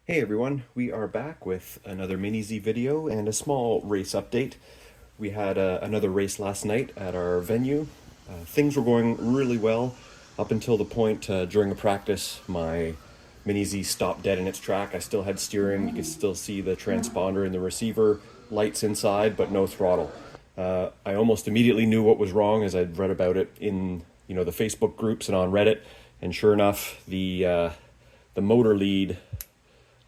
Hey everyone, we are back with another Mini Z video and a small race update. We had another race last night at our venue. Things were going really well up until the point during a practice my Mini Z stopped dead in its track. I still had steering, you could still see the transponder and the receiver lights inside, but no throttle. I almost immediately knew what was wrong as I'd read about it in the Facebook groups and on Reddit, and sure enough, the motor lead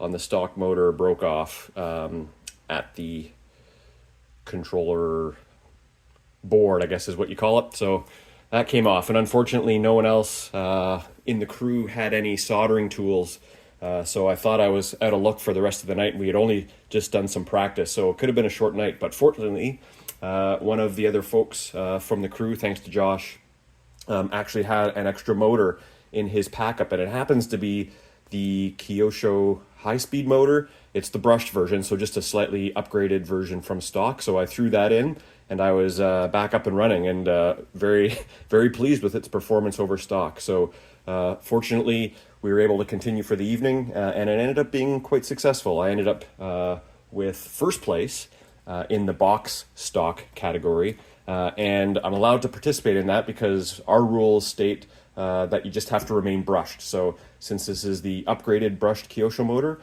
on the stock motor broke off at the controller board, I guess is what you call it. So that came off, and unfortunately no one else in the crew had any soldering tools. So I thought I was out of luck for the rest of the night. We had only just done some practice, so it could have been a short night. But fortunately, one of the other folks from the crew, thanks to Josh, actually had an extra motor in his packup, and it happens to be the Kyosho high-speed motor. It's the brushed version, so just a slightly upgraded version from stock. So I threw that in, and I was back up and running, and very, very pleased with its performance over stock. So fortunately, we were able to continue for the evening, and it ended up being quite successful. I ended up with first place in the box stock category, and I'm allowed to participate in that because our rules state that you just have to remain brushed. So since this is the upgraded brushed Kyosho motor,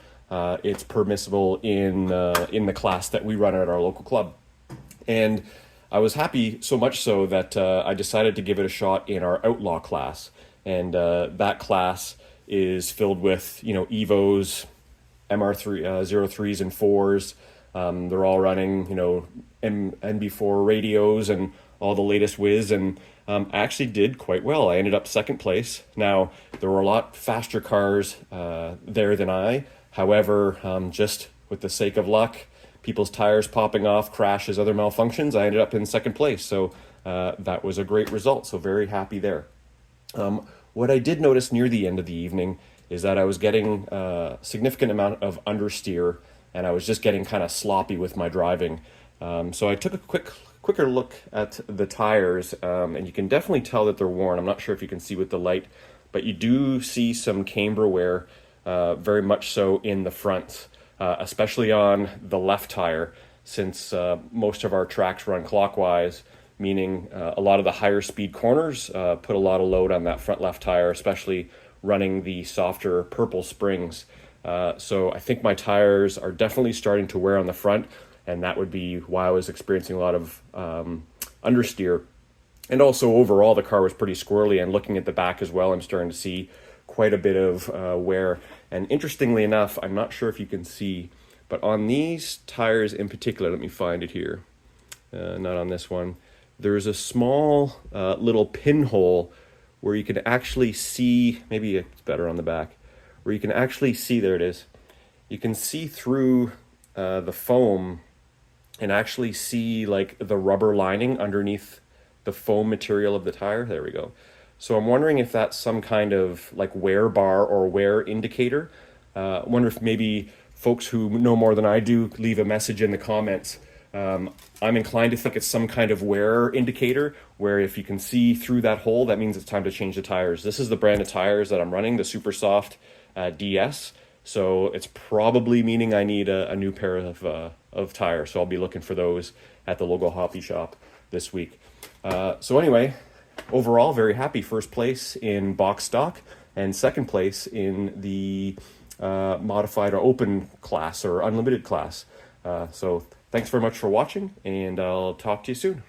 it's permissible in the class that we run at our local club. And I was happy so much so that I decided to give it a shot in our outlaw class. And that class is filled with Evos, MR3 03s and 4s. They're all running NB4 radios and all the latest whiz, and I actually did quite well. I ended up second place. Now, there were a lot faster cars there than I. However, just with the sake of luck, people's tires popping off, crashes, other malfunctions, I ended up in second place. So that was a great result. So very happy there. What I did notice near the end of the evening is that I was getting a significant amount of understeer, and I was just getting kind of sloppy with my driving. So I took a quicker look at the tires, and you can definitely tell that they're worn. I'm not sure if you can see with the light, but you do see some camber wear, very much so in the front, especially on the left tire, since most of our tracks run clockwise, meaning a lot of the higher speed corners put a lot of load on that front left tire, especially running the softer purple springs. So I think my tires are definitely starting to wear on the front, and that would be why I was experiencing a lot of understeer. And also overall, the car was pretty squirrely, and looking at the back as well, I'm starting to see quite a bit of wear. And interestingly enough, I'm not sure if you can see, but on these tires in particular, let me find it here, not on this one, there's a small little pinhole where you can actually see, maybe it's better on the back, where you can actually see, there it is, you can see through the foam and actually see like the rubber lining underneath the foam material of the tire. There we go. So I'm wondering if that's some kind of like wear bar or wear indicator. I wonder if maybe folks who know more than I do leave a message in the comments. I'm inclined to think it's some kind of wear indicator where if you can see through that hole, that means it's time to change the tires. This is the brand of tires that I'm running, the Super Soft DS. So it's probably meaning I need a new pair of tires. So I'll be looking for those at the local hobby shop this week. So anyway, overall, very happy. First place in box stock and second place in the modified or open class or unlimited class. So thanks very much for watching, and I'll talk to you soon.